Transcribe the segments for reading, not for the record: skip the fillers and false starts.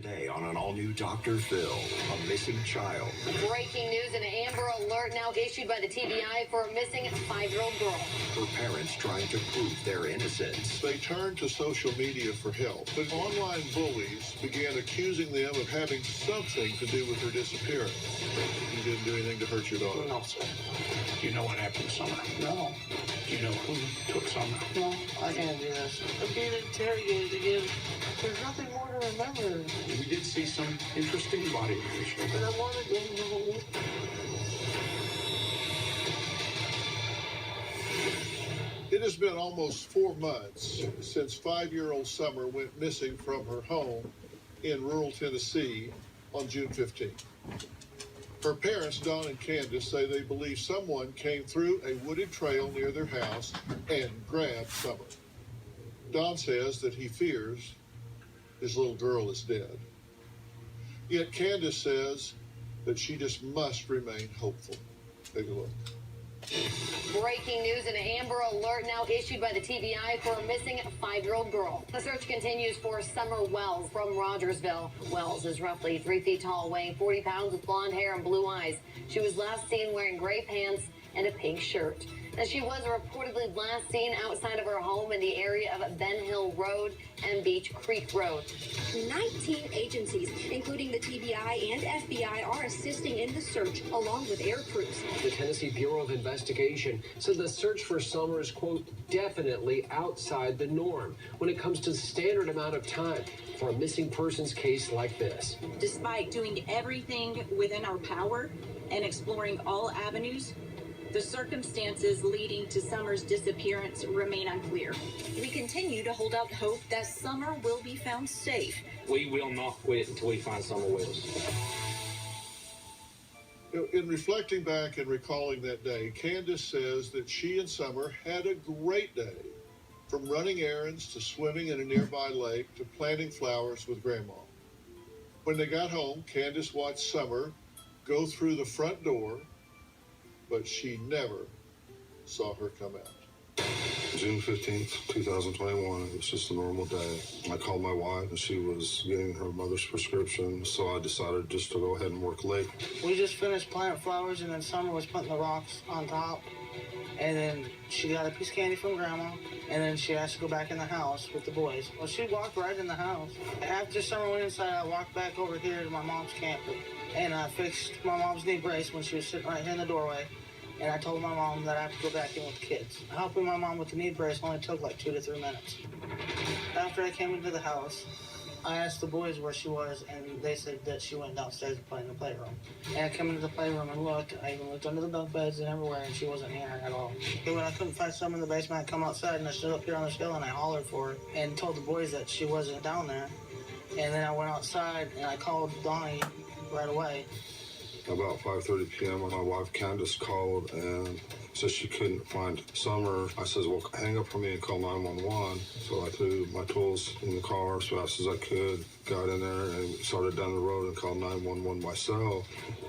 Today on an all-new Dr. Phil, a missing child. Breaking news, an Amber Alert now issued by the TBI for a missing 5-year-old girl. Her parents trying to prove their innocence. They turned to social media for help, but online bullies began accusing them of having something to do with her disappearance. You didn't do anything to hurt your daughter? No, sir. Do you know what happened to Summer? No. Do you know who took Summer? No, I can't do this. I'm being interrogated again. There's nothing more to remember. We did see some interesting body language. But I want to go home. It has been almost 4 months since 5-year-old Summer went missing from her home in rural Tennessee on June 15th. Her parents, Don and Candus, say they believe someone came through a wooded trail near their house and grabbed Summer. Don says that he fears his little girl is dead. Yet Candus says that she just must remain hopeful. Take a look. Breaking news, an Amber Alert now issued by the TBI for a missing 5-year-old girl. The search continues for Summer Wells from Rogersville. Wells is roughly 3 feet tall, weighing 40 pounds with blonde hair and blue eyes. She was last seen wearing gray pants and a pink shirt. Now, she was reportedly last seen outside of her home in the area of Ben Hill Road and Beach Creek Road. 19 agencies, including the TBI and FBI, are assisting in the search, along with air crews. The Tennessee Bureau of Investigation said the search for Summer is, quote, definitely outside the norm when it comes to the standard amount of time for a missing persons case like this. Despite doing everything within our power and exploring all avenues, the circumstances leading to Summer's disappearance remain unclear. We continue to hold out hope that Summer will be found safe. We will not quit until we find Summer Wells. In reflecting back and recalling that day, Candus says that she and Summer had a great day, from running errands to swimming in a nearby lake to planting flowers with Grandma. When they got home, Candus watched Summer go through the front door, but she never saw her come out. June 15th, 2021, it was just a normal day. I called my wife and she was getting her mother's prescription, so I decided just to go ahead and work late. We just finished planting flowers, and then Summer was putting the rocks on top. And then she got a piece of candy from Grandma, and then she asked to go back in the house with the boys. Well, she walked right in the house. After Summer went inside, I walked back over here to my mom's camper, and I fixed my mom's knee brace when she was sitting right here in the doorway. And I told my mom that I have to go back in with the kids. Helping my mom with the knee brace only took like 2 to 3 minutes. After I came into the house, I asked the boys where she was, and they said that she went downstairs to play in the playroom. And I came into the playroom and looked. I even looked under the bunk beds and everywhere, and she wasn't here at all. And when I couldn't find Summer in the basement, I come outside, and I stood up here on the hill, and I hollered for her and told the boys that she wasn't down there. And then I went outside, and I called Donnie right away. About 5:30 p.m., my wife Candus called and said she couldn't find Summer. I said, well, hang up for me and call 911. So I threw my tools in the car as fast as I could, got in there and started down the road and called 911 myself.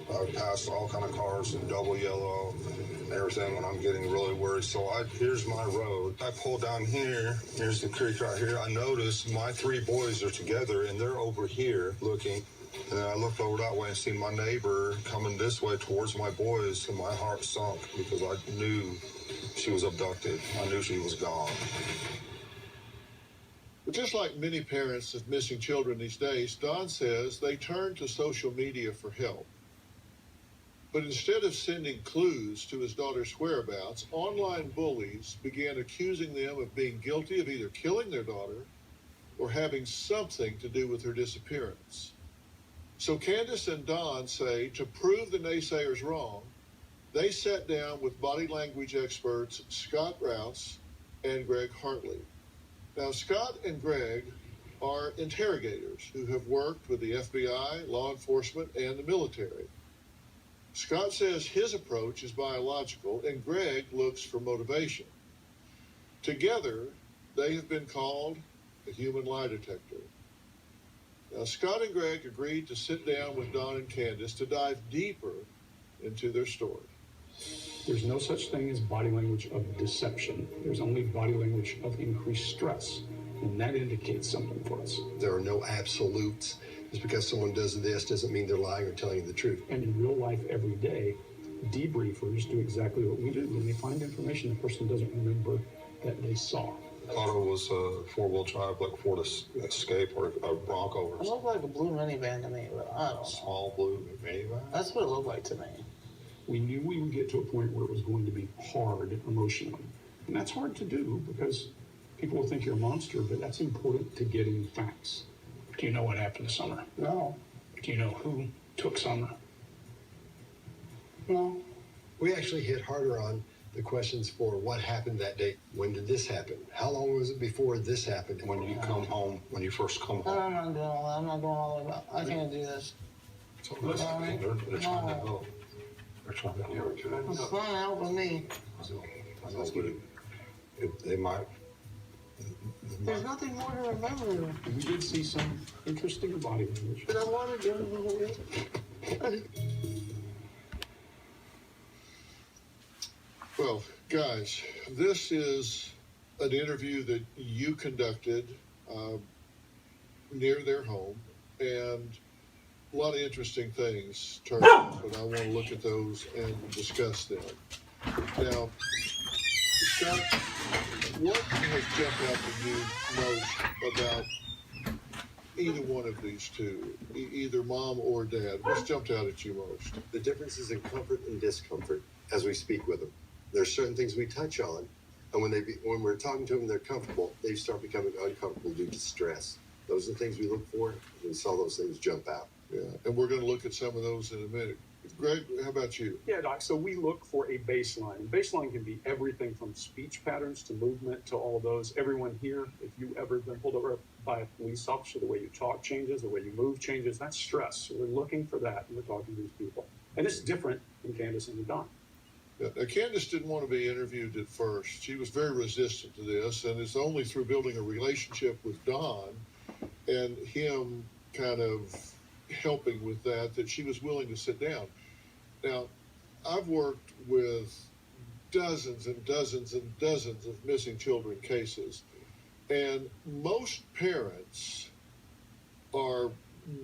I passed all kind of cars in double yellow and everything when I'm getting really worried. So here's my road. I pull down here. Here's the creek right here. I noticed my 3 boys are together and they're over here looking. And then I looked over that way and seen my neighbor coming this way towards my boys, and my heart sunk because I knew she was abducted. I knew she was gone. But just like many parents of missing children these days, Don says they turn to social media for help. But instead of sending clues to his daughter's whereabouts, online bullies began accusing them of being guilty of either killing their daughter or having something to do with her disappearance. So Candus and Don say to prove the naysayers wrong, they sat down with body language experts Scott Rouse and Greg Hartley. Now, Scott and Greg are interrogators who have worked with the FBI, law enforcement, and the military. Scott says his approach is biological, and Greg looks for motivation. Together, they have been called a human lie detector. Now, Scott and Greg agreed to sit down with Don and Candus to dive deeper into their story. There's no such thing as body language of deception. There's only body language of increased stress, and that indicates something for us. There are no absolutes. Just because someone does this doesn't mean they're lying or telling you the truth. And in real life, every day, debriefers do exactly what we do. When they find information the person doesn't remember that they saw. I thought it was a four-wheel drive, like Ford Escape or a Bronco or It looked like a blue minivan to me, but I don't know. small blue minivan. That's what it looked like to me. We knew we would get to a point where it was going to be hard emotionally. And that's hard to do because people will think you're a monster, but that's important to getting facts. Do you know what happened to Summer? No. Do you know who took Summer? No. We actually hit harder on the questions for what happened that day. When did this happen? How long was it before this happened? When you come home, when you first come home. I'm not doing all that. I'm not doing all that. I can't do this. So they're trying to help. They're trying to help. It's not helping me. I know, but they might. There's nothing more to remember. We did see some interesting body language. But I want to do it. Well, guys, this is an interview that you conducted near their home, and a lot of interesting things turned up, but I want to look at those and discuss them. Now, Scott, what has jumped out to you most about either one of these two, either mom or dad? What's jumped out at you most? The differences in comfort and discomfort as we speak with them. There's certain things we touch on, and when we're talking to them, they're comfortable. They start becoming uncomfortable due to stress. Those are the things we look for. We saw those things jump out. Yeah, and we're going to look at some of those in a minute. Greg, how about you? Yeah, Doc, so we look for a baseline. Baseline can be everything from speech patterns to movement to all those. Everyone here, if you've ever been pulled over by a police officer, the way you talk changes, the way you move changes, that's stress. So we're looking for that when we're talking to these people. And it's different in Candus and Don. Yeah, Candus didn't want to be interviewed at first. She was very resistant to this, and it's only through building a relationship with Don and him kind of helping with that she was willing to sit down. Now, I've worked with dozens and dozens and dozens of missing children cases, and most parents are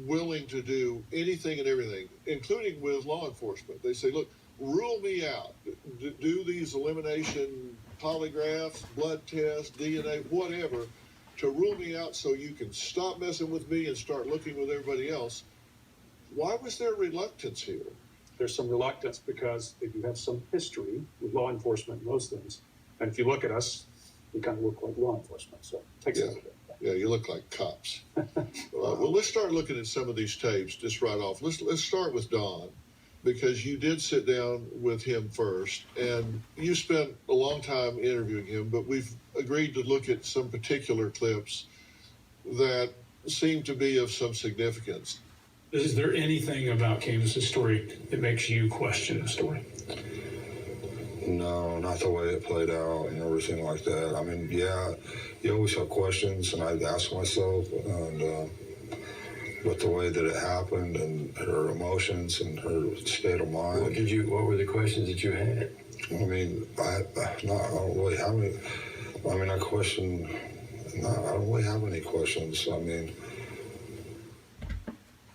willing to do anything and everything, including with law enforcement. They say, look, rule me out. Do these elimination polygraphs, blood tests, DNA, whatever, to rule me out so you can stop messing with me and start looking with everybody else. Why was there reluctance here? There's some reluctance because they do have some history with law enforcement and those things. And if you look at us, we kind of look like law enforcement. So it takes a little bit. Yeah, you look like cops. Well, let's start looking at some of these tapes just right off. Let's start with Don, because you did sit down with him first, and you spent a long time interviewing him, but we've agreed to look at some particular clips that seem to be of some significance. Is there anything about Candus's story that makes you question the story? No, not the way it played out and everything like that. I mean, yeah, you always have questions, and I'd ask myself, and but the way that it happened and her emotions and her state of mind. What were the questions that you had? I mean, I don't really have any. I mean, I don't really have any questions. I mean.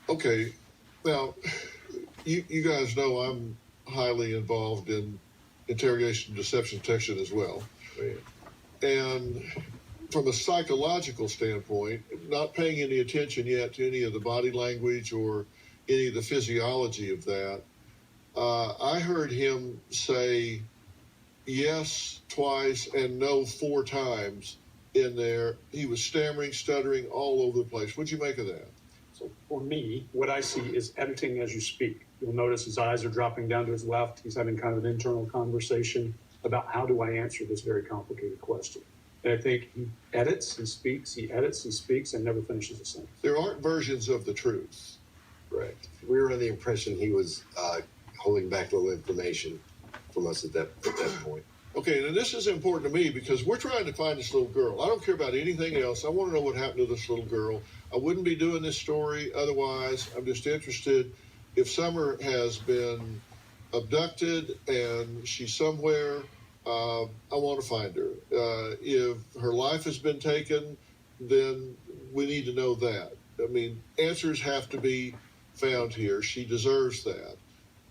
Okay, now, you guys know I'm highly involved in interrogation, deception, detection as well. And from a psychological standpoint, not paying any attention yet to any of the body language or any of the physiology of that, I heard him say yes twice and no 4 times in there. He was stammering, stuttering all over the place. What'd you make of that? So for me, what I see is editing as you speak. You'll notice his eyes are dropping down to his left. He's having kind of an internal conversation about how do I answer this very complicated question. And I think he edits, he speaks, he edits, he speaks, and never finishes a sentence. There aren't versions of the truth. Right. We were under the impression he was holding back a little information from us at that point. Okay, and this is important to me because we're trying to find this little girl. I don't care about anything else. I want to know what happened to this little girl. I wouldn't be doing this story otherwise. I'm just interested if Summer has been abducted and she's somewhere. I want to find her. If her life has been taken, then we need to know that. I mean, answers have to be found here. She deserves that.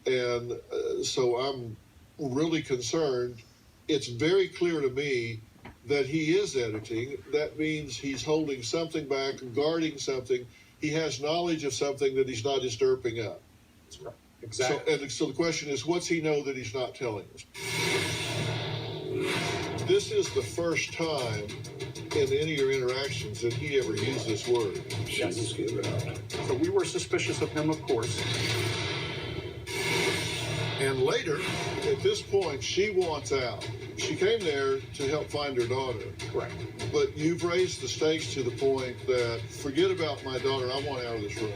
And so I'm really concerned. It's very clear to me that he is editing. That means he's holding something back, guarding something. He has knowledge of something that he's not disturbing up. That's right. Exactly. So the question is, what's he know that he's not telling us? This is the first time in any of your interactions that he ever used this word. Yes. So we were suspicious of him, of course. And later, at this point, she wants out. She came there to help find her daughter. Correct. But you've raised the stakes to the point that, forget about my daughter, I want out of this room.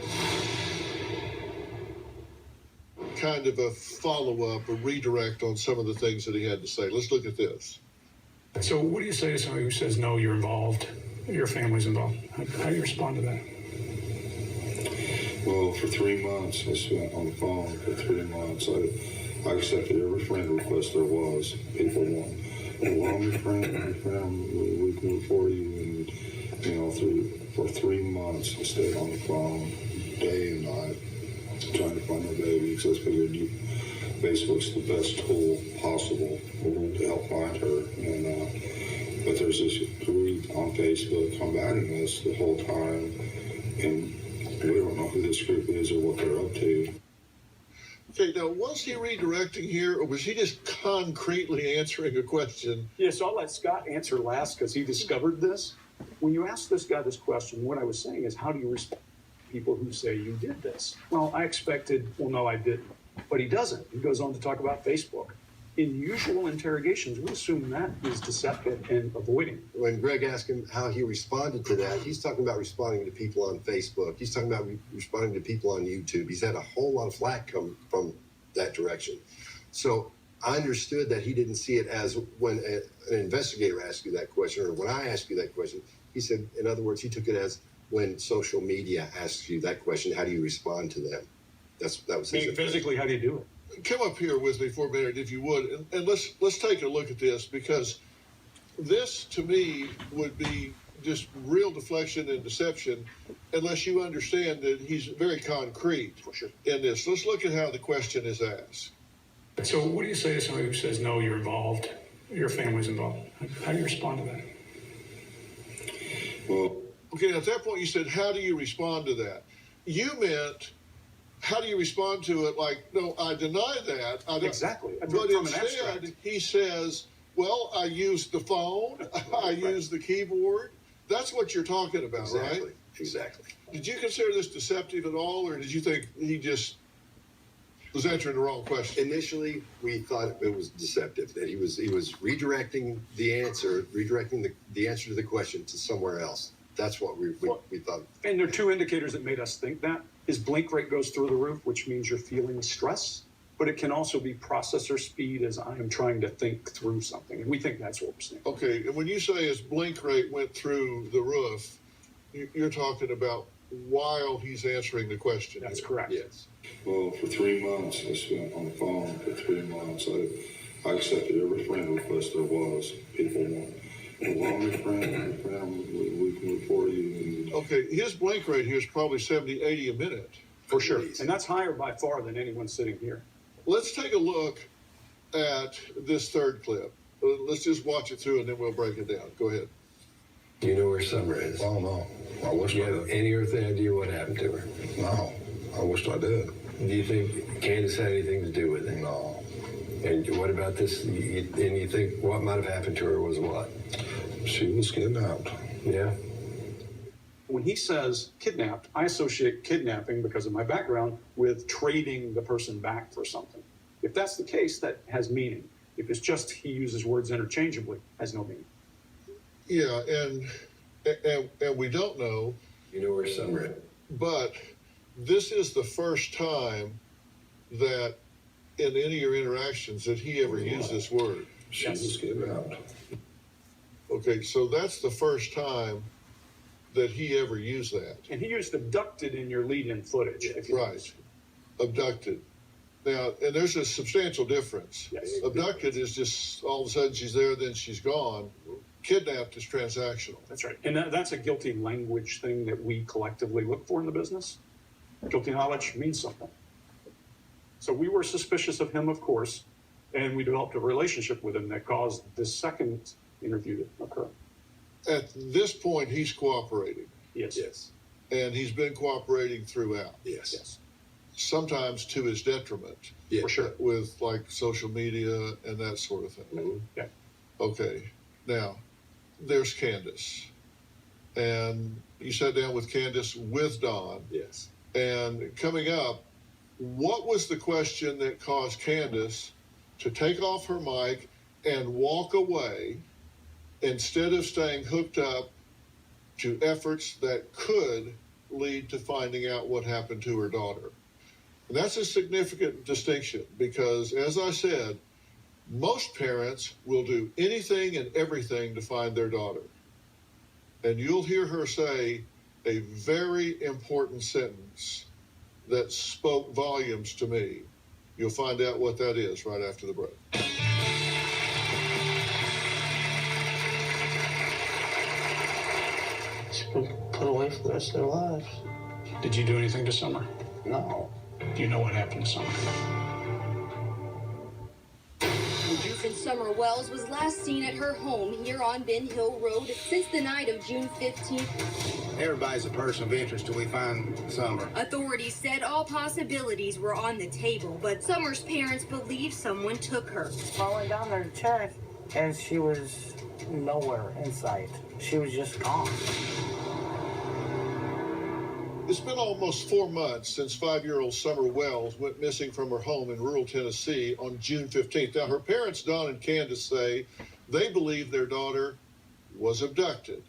Kind of a follow-up, a redirect on some of the things that he had to say. Let's look at this. So what do you say to somebody who says, no, you're involved, your family's involved? How do you respond to that? Well, for 3 months, I spent on the phone for 3 months. I accepted every friend request there was. People want, well, I'm your friend, we can move for you. And, you know, for 3 months, I stayed on the phone day and night trying to find my baby, because I figured Facebook's the best tool possible to help find her. And but there's this group on Facebook combating us the whole time, and we don't know who this group is or what they're up to. Okay, now, was he redirecting here, or was he just concretely answering a question? Yeah, so I'll let Scott answer last because he discovered this. When you ask this guy this question, what I was saying is, how do you respond to people who say you did this? Well, I expected, well, no, I didn't. But he doesn't. He goes on to talk about Facebook. In usual interrogations, we assume that is deceptive and avoiding. When Greg asked him how he responded to that, he's talking about responding to people on Facebook. He's talking about responding to people on YouTube. He's had a whole lot of flack come from that direction. So I understood that he didn't see it as when an investigator asked you that question, or when I asked you that question. He said, in other words, he took it as when social media asks you that question, how do you respond to them? That was his physically, how do you do it? Come up here with me for a minute, if you would, and let's take a look at this, because this, to me, would be just real deflection and deception unless you understand that he's very concrete in this. Let's look at how the question is asked. So what do you say to somebody who says, no, you're involved, your family's involved? How do you respond to that? Well, okay, at that point you said, how do you respond to that? You meant, how do you respond to it? Like, no, I deny that. I don't, exactly. But instead, he says, well, I used the phone, I used the keyboard. That's what you're talking about, exactly. Right? Exactly. Did you consider this deceptive at all, or did you think he just was answering the wrong question? Initially, we thought it was deceptive, that he was redirecting the answer to the question to somewhere else. That's what we thought. And there are two indicators that made us think that. His blink rate goes through the roof, which means you're feeling stress, but it can also be processor speed as I am trying to think through something. And we think that's what we're seeing. Okay, and when you say his blink rate went through the roof, you're talking about while he's answering the question. That's here. correct. Yes. well, for 3 months, I spent on the phone for 3 months. I accepted every friend request there was. People want, well, I'm your friend, we can move for you. And, okay, his blink rate here is probably 70, 80 a minute. For sure. And that's higher by far than anyone sitting here. Let's take a look at this third clip. Let's just watch it through and then we'll break it down. Go ahead. Do you know where Summer is? oh, no. I wish Do you I have did. any earthly idea what happened to her? No. I wish I did. Do you think Candus had anything to do with it? No. And what about this? And you think what might have happened to her was what? She was kidnapped. Yeah. When he says kidnapped, I associate kidnapping, because of my background, with trading the person back for something. If that's the case, that has meaning. If it's just he uses words interchangeably, has no meaning. Yeah, and we don't know. You know where Summer is? But this is the first time that in any of your interactions that he ever used this word. She was kidnapped. Okay, so that's the first time that he ever used that. And he used abducted in your lead-in footage. If you Right. Abducted. Now, and there's a substantial difference. Yes. Abducted is just all of a sudden she's there, then she's gone. kidnapped is transactional. That's right. And that's a guilty language thing that we collectively look for in the business. Guilty knowledge means something. So we were suspicious of him, of course, and we developed a relationship with him that caused this second interview to occur. At this point, he's cooperating. Yes. Yes. And he's been cooperating throughout. Yes. Yes. Sometimes to his detriment. Yeah. For sure. With like social media and that sort of thing. Mhm. Yeah. Okay. Now, there's Candus. And you sat down with Candus with Don. Yes. And coming up, what was the question that caused Candus to take off her mic and walk away instead of staying hooked up to efforts that could lead to finding out what happened to her daughter? And that's a significant distinction because, as I said, most parents will do anything and everything to find their daughter. And you'll hear her say a very important sentence that spoke volumes to me. You'll find out what that is right after the break. She's been put away for the rest of their lives. Did you do anything to Summer? No. Do you know what happened to Summer? And Summer Wells was last seen at her home here on Ben Hill Road since the night of June 15th. Everybody's a person of interest till we find Summer. Authorities said all possibilities were on the table, but Summer's parents believe someone took her. I went down there to check, and she was nowhere in sight. She was just gone. It's been almost 4 months since 5-year-old Summer Wells went missing from her home in rural Tennessee on June 15th. Now, her parents, Don and Candus, say they believe their daughter was abducted.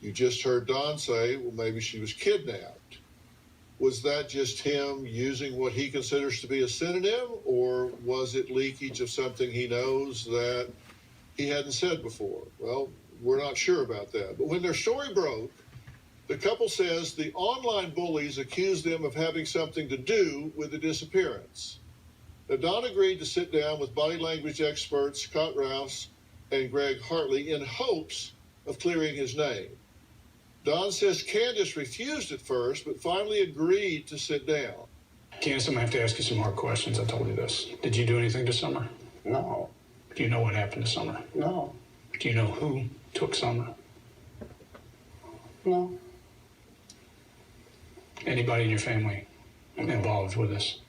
You just heard Don say, well, maybe she was kidnapped. Was that just him using what he considers to be a synonym, or was it leakage of something he knows that he hadn't said before? Well, we're not sure about that. But when their story broke, the couple says the online bullies accused them of having something to do with the disappearance. Now, Don agreed to sit down with body language experts Scott Rouse and Greg Hartley in hopes of clearing his name. Don says Candus refused at first, but finally agreed to sit down. Candace, I'm going to have to ask you some hard questions. I told you this. Did you do anything to Summer? No. Do you know what happened to Summer? No. Do you know who took Summer? No. Anybody in your family involved with this?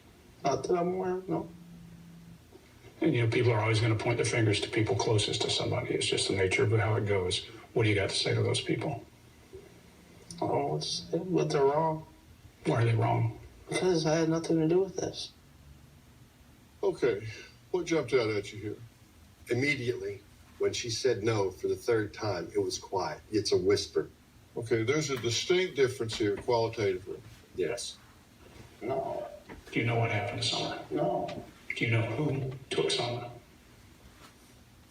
Not that I'm aware of, no. And, you know, people are always going to point their fingers to people closest to somebody. It's just the nature of how it goes. What do you got to say to those people? I don't know what to say, but they're wrong. Why are they wrong? Because I had nothing to do with this. Okay, what jumped out at you here? Immediately, when she said no for the third time, it was quiet. It's a whisper. Okay, there's a distinct difference here qualitatively. Yes. No. Do you know what happened to Summer? No. Do you know who took Summer?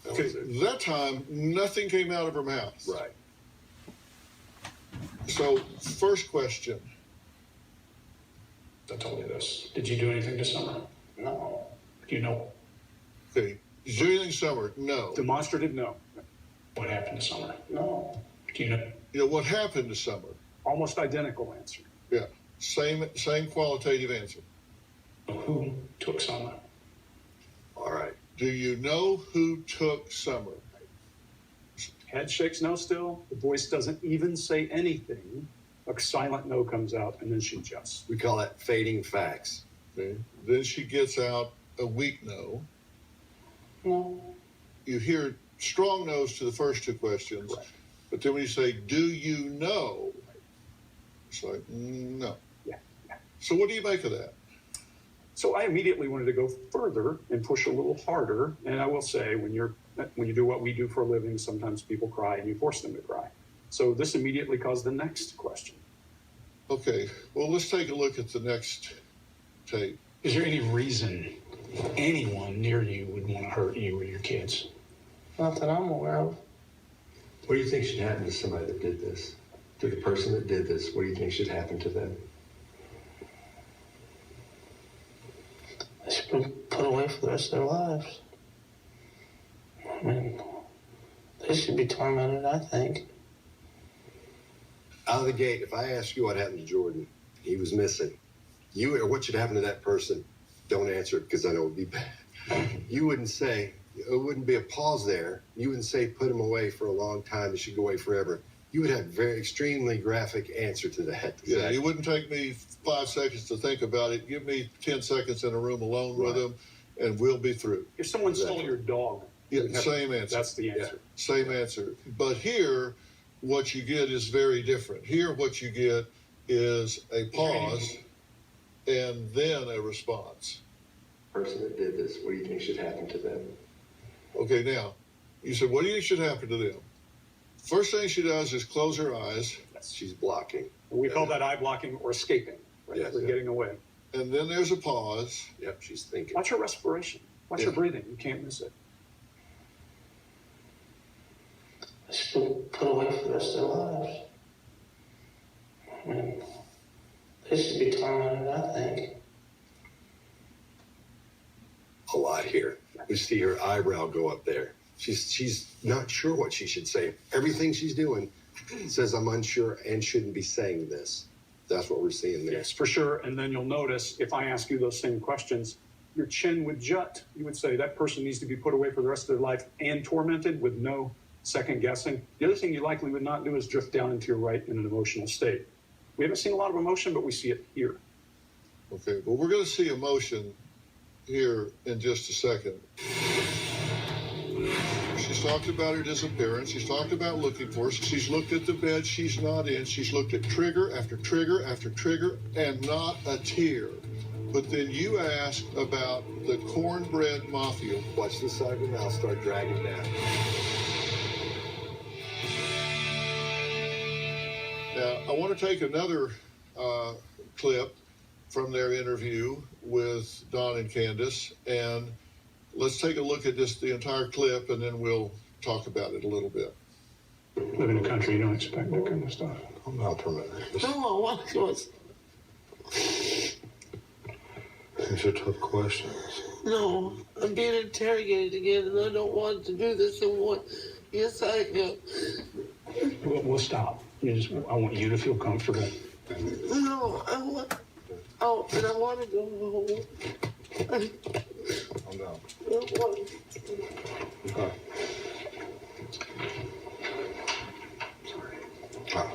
Okay, that time, nothing came out of her mouth. Right. So, first question. I told you this. Did you do anything to Summer? No. Do you know Okay, did you do anything, Summer? No. Demonstrative, no. what happened to Summer? No. Do you know? You know, what happened to Summer? Almost identical answer. Yeah, same qualitative answer. Who took Summer? All right. Do you know who took Summer? Head shakes no still. The voice doesn't even say anything. A silent no comes out, and then she adjusts. We call that fading facts. Okay. Then she gets out a weak no. No. You hear strong no's to the first two questions, Right. but then when you say, do you know? It's like, no. Yeah. So what do you make of that? So I immediately wanted to go further and push a little harder. And I will say, when you do what we do for a living, sometimes people cry and you force them to cry. So this immediately caused the next question. Okay, well, let's take a look at the next tape. Is there any reason anyone near you would want to hurt you or your kids? Not that I'm aware of. What do you think should happen to somebody that did this? To the person that did this, what do you think should happen to them? They should be put away for the rest of their lives. I mean, they They should be tormented, I think. Out of the gate, if I ask you what happened to Jordan, he was missing. You or what should happen to that person, don't answer it because I know it would be bad. You wouldn't say, it wouldn't be a pause there. You wouldn't say put him away for a long time, he should go away forever. You would have a very extremely graphic answer to that. Exactly. Yeah, it wouldn't take me 5 seconds to think about it. Give me 10 seconds in a room alone with him, and we'll be through. If someone stole your dog, yeah, same answer. That's the answer. Yeah, same answer. But here, what you get is very different. Here, what you get is a pause and then a response. Person that did this, what do you think should happen to them? Okay, now, you said, what do you think should happen to them? First thing she does is close her eyes. She's blocking. We call that eye blocking or escaping. Right? Yes, We're getting away. And then there's a pause. Yep, she's thinking. Watch her respiration. Watch her breathing. You can't miss it. They should be put away for the rest of their lives. I mean, they should be tormented, I think. A lot here. You see her eyebrow go up there. She's not sure what she should say. Everything she's doing says I'm unsure and shouldn't be saying this. That's what we're seeing there. Yes, for sure. And then you'll notice if I ask you those same questions, your chin would jut. You would say that person needs to be put away for the rest of their life and tormented with no second guessing. The other thing you likely would not do is drift down into your right in an emotional state. We haven't seen a lot of emotion, but we see it here. Okay, but we're going to see emotion here in just a second. She's talked about her disappearance. She's talked about looking for us. She's looked at the bed she's not in. She's looked at trigger after trigger after trigger and not a tear. But then you ask about the Cornbread Mafia. Watch the side of the mouth start dragging down. Now, I want to take another clip from their interview with Don and Candus, and let's take a look at just the entire clip, and then we'll talk about it a little bit. Live in a country, you don't expect that kind of stuff. I'm not permitted. No, I want to. These are tough questions. No, I'm being interrogated again, and I don't want to do this anymore. Yes, I am. We'll stop. I want you to feel comfortable. No, I want. Oh, and I want to go home. I'm down. I want to. Okay. Sorry.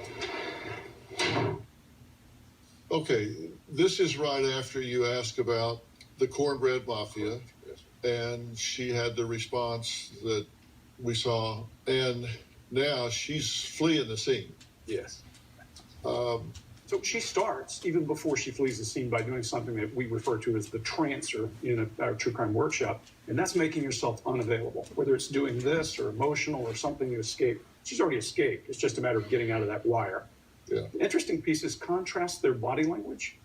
Okay, this is right after you ask about the Cornbread Mafia, and she had the response that we saw, and now she's fleeing the scene. Yes. So she starts, even before she flees the scene, by doing something that we refer to as the trancer in our true crime workshop, and that's making yourself unavailable. Whether it's doing this or emotional or something to escape, she's already escaped. It's just a matter of getting out of that wire. Yeah. The interesting piece is contrast their body language.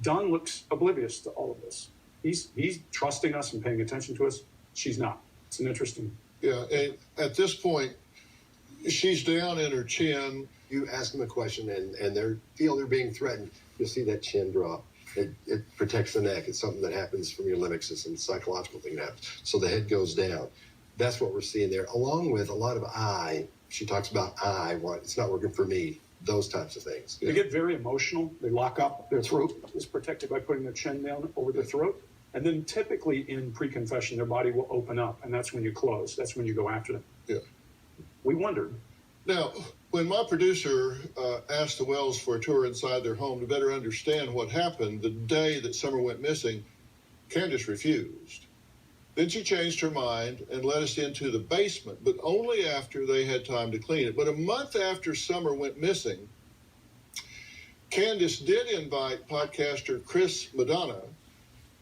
Don looks oblivious to all of this. He's trusting us and paying attention to us. She's not. It's an interesting. Yeah, and at this point, she's down in her chin. You ask them a question and they feel they're being threatened, you'll see that chin drop. It protects the neck. It's something that happens from your limbic system. It's a psychological thing that happens. So the head goes down. That's what we're seeing there, along with a lot of eye. She talks about eye. It's not working for me. Those types of things. They get very emotional. They lock up. Their throat is protected by putting their chin down over their throat. And then typically in pre-confession, their body will open up, and that's when you close. That's when you go after them. Yeah. We wondered. Now, when my producer asked the Wells for a tour inside their home to better understand what happened the day that Summer went missing, Candus refused. Then she changed her mind and led us into the basement, but only after they had time to clean it. But a month after Summer went missing, Candus did invite podcaster Chris Madonna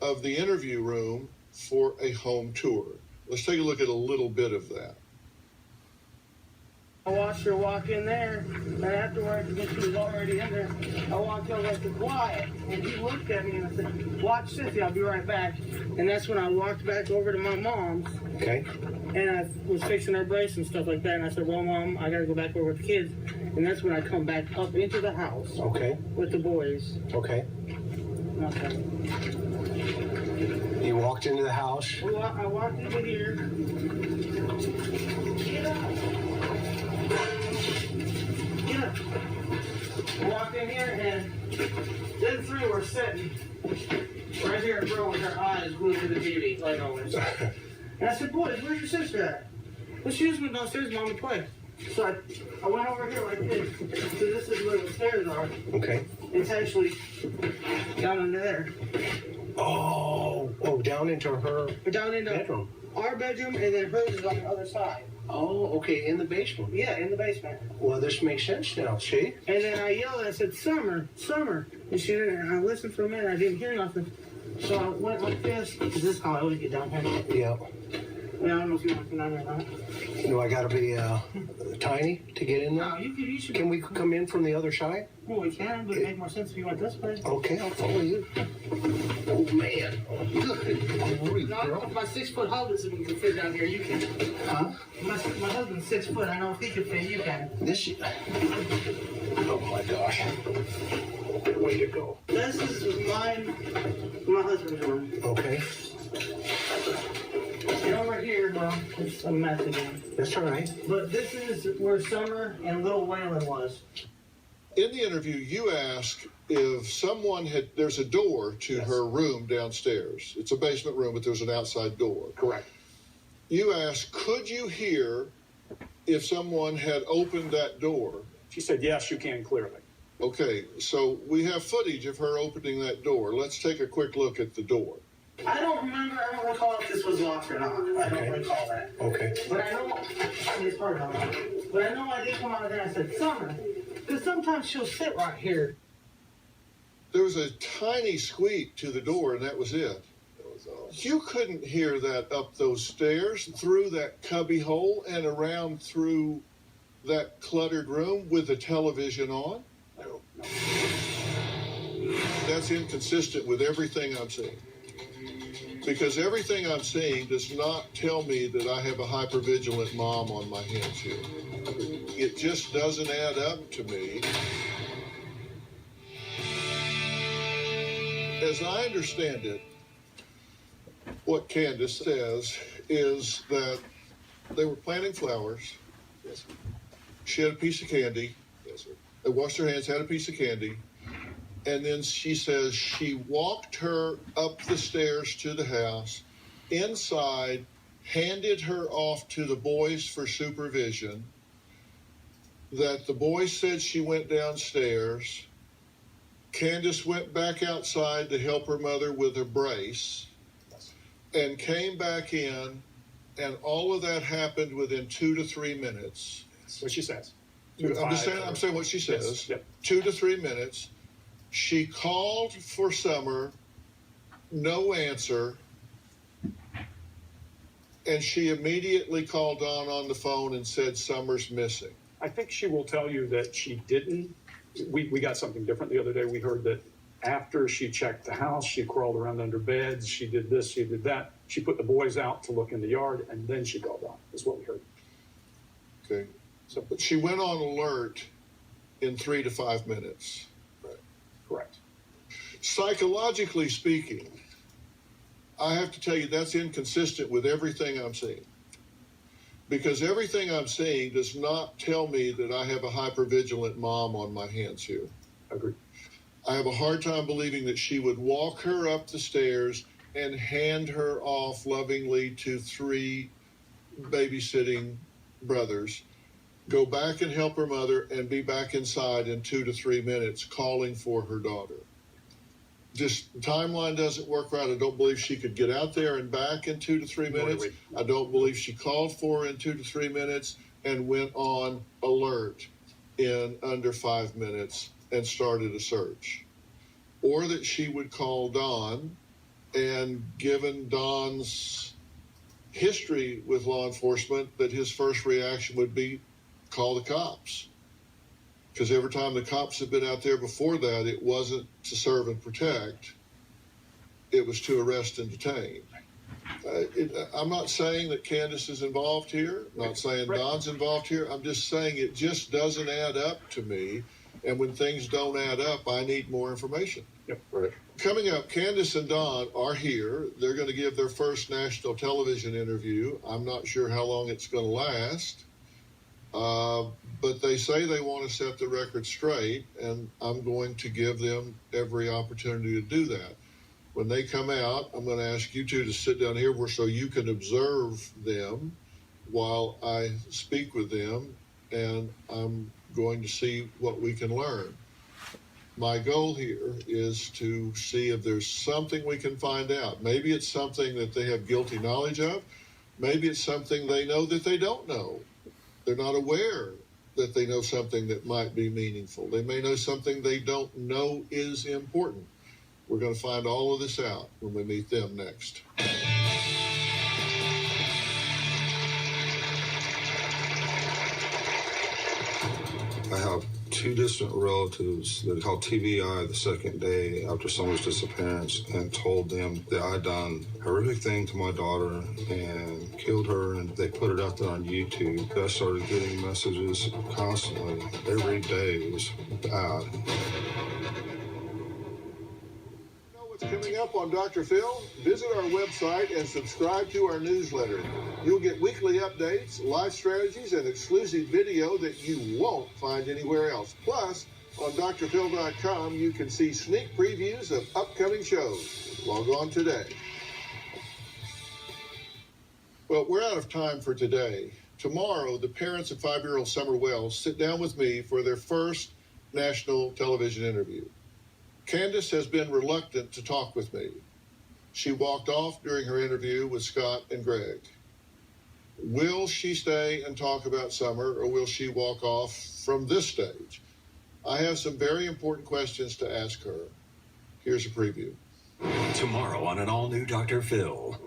of the interview room for a home tour. Let's take a look at a little bit of that. I watched her walk in there, and afterwards, when she was already in there, I walked over to quiet, and he looked at me and I said, "Watch Cynthia, I'll be right back." And that's when I walked back over to my mom's. Okay. And I was fixing her brace and stuff like that, and I said, "Well, Mom, I gotta go back over with the kids." And that's when I come back up into the house. Okay. With the boys. Okay. Okay. You walked into the house. I walked into here. Get up. Get up. I walked in here and them three were sitting right here, bro, with their eyes glued to the TV, like always. And I said, boys, where's your sister at? Well, she just went downstairs, Mom, to play. So I went over here like this. So this is where the stairs are. Okay. It's actually down under there. Oh, down into her Down into bedroom. Our bedroom, and then hers is on the other side. Oh, okay, in the basement. Yeah, in the basement. Well, this makes sense now, see? And then I yelled, I said, Summer, Summer. And she didn't, and I listened for a minute, I didn't hear nothing. So I went like this. This is how I always get down here. Yeah. I don't know if you want to come down there or not. Do I gotta be tiny to get in there? No, you should. Can we come in from the other side? Well, we can, but it makes more sense if you went this way. Okay, I'll follow you. Oh, man. Good. No, I don't know if my 6-foot husband can fit down here. You can. Huh? My husband's 6 foot. I know if he can fit, you can. This. Oh, my gosh. Way to go. This is my husband's room. Okay. And over here, well, it's a mess again. That's all right. But this is where Summer and Little Waylon was. In the interview, you ask if someone there's a door to her room downstairs. It's a basement room, but there's an outside door. Correct. You ask, could you hear if someone had opened that door? She said, yes, you can clearly. Okay, so we have footage of her opening that door. Let's take a quick look at the door. I don't recall if this was locked or not. I don't recall that. Okay. But I know, it's hard on that. But I know I did come out of there and I said, Summer, because sometimes she'll sit right here. There was a tiny squeak to the door, and that was it. You couldn't hear that up those stairs, through that cubby hole, and around through that cluttered room with the television on? No. That's inconsistent with everything I'm seeing. Because everything I'm seeing does not tell me that I have a hypervigilant mom on my hands here. It just doesn't add up to me. As I understand it, what Candus says is that they were planting flowers. Yes, sir. She had a piece of candy. Yes, sir. They washed her hands, had a piece of candy. And then she says she walked her up the stairs to the house, inside, handed her off to the boys for supervision, that the boys said she went downstairs. Candus went back outside to help her mother with a brace and came back in, and all of that happened within 2 to 3 minutes. That's what she says. I'm saying what she says. Yes. Yep. 2 to 3 minutes. She called for Summer, no answer, and she immediately called Dawn on the phone and said Summer's missing. I think she will tell you that she didn't. We got something different the other day. We heard that after she checked the house, she crawled around under beds, she did this, she did that. She put the boys out to look in the yard, and then she called Dawn, is what we heard. Okay. But she went on alert in 3 to 5 minutes. Correct. Psychologically speaking, I have to tell you that's inconsistent with everything I'm seeing. Because everything I'm seeing does not tell me that I have a hypervigilant mom on my hands here. Agreed. I have a hard time believing that she would walk her up the stairs and hand her off lovingly to 3 babysitting brothers, go back and help her mother, and be back inside in 2 to 3 minutes calling for her daughter. Just timeline doesn't work right. I don't believe she could get out there and back in 2 to 3 minutes. I don't believe she called for her in 2 to 3 minutes and went on alert in under 5 minutes and started a search. Or that she would call Don, and given Don's history with law enforcement, that his first reaction would be call the cops. Because every time the cops have been out there before that, it wasn't to serve and protect. It was to arrest and detain. I'm not saying that Candus is involved here. I'm not saying Don's involved here. I'm just saying it just doesn't add up to me And when things don't add up, I need more information. Yep. Right. Coming up, Candus and Don are here. They're going to give their first national television interview. I'm not sure how long it's going to last. But they say they want to set the record straight, and I'm going to give them every opportunity to do that. When they come out, I'm going to ask you two to sit down here so you can observe them while I speak with them, and I'm going to see what we can learn. My goal here is to see if there's something we can find out. Maybe it's something that they have guilty knowledge of. Maybe it's something they know that they don't know. They're not aware that they know something that might be meaningful. They may know something they don't know is important. We're going to find all of this out when we meet them next. I have two distant relatives that called TVI the second day after Summer's disappearance and told them that I'd done a horrific thing to my daughter and killed her, and they put it out there on YouTube. I started getting messages constantly. Every day it was bad. Coming up on Dr. Phil, visit our website and subscribe to our newsletter. You'll get weekly updates, life strategies, and exclusive video that you won't find anywhere else. Plus, on drphil.com, you can see sneak previews of upcoming shows. Log on today. Well, we're out of time for today. Tomorrow, the parents of 5-year-old Summer Wells sit down with me for their first national television interview. Candus has been reluctant to talk with me. She walked off during her interview with Scott and Greg. Will she stay and talk about Summer, or will she walk off from this stage? I have some very important questions to ask her. Here's a preview. Tomorrow on an all-new Dr. Phil.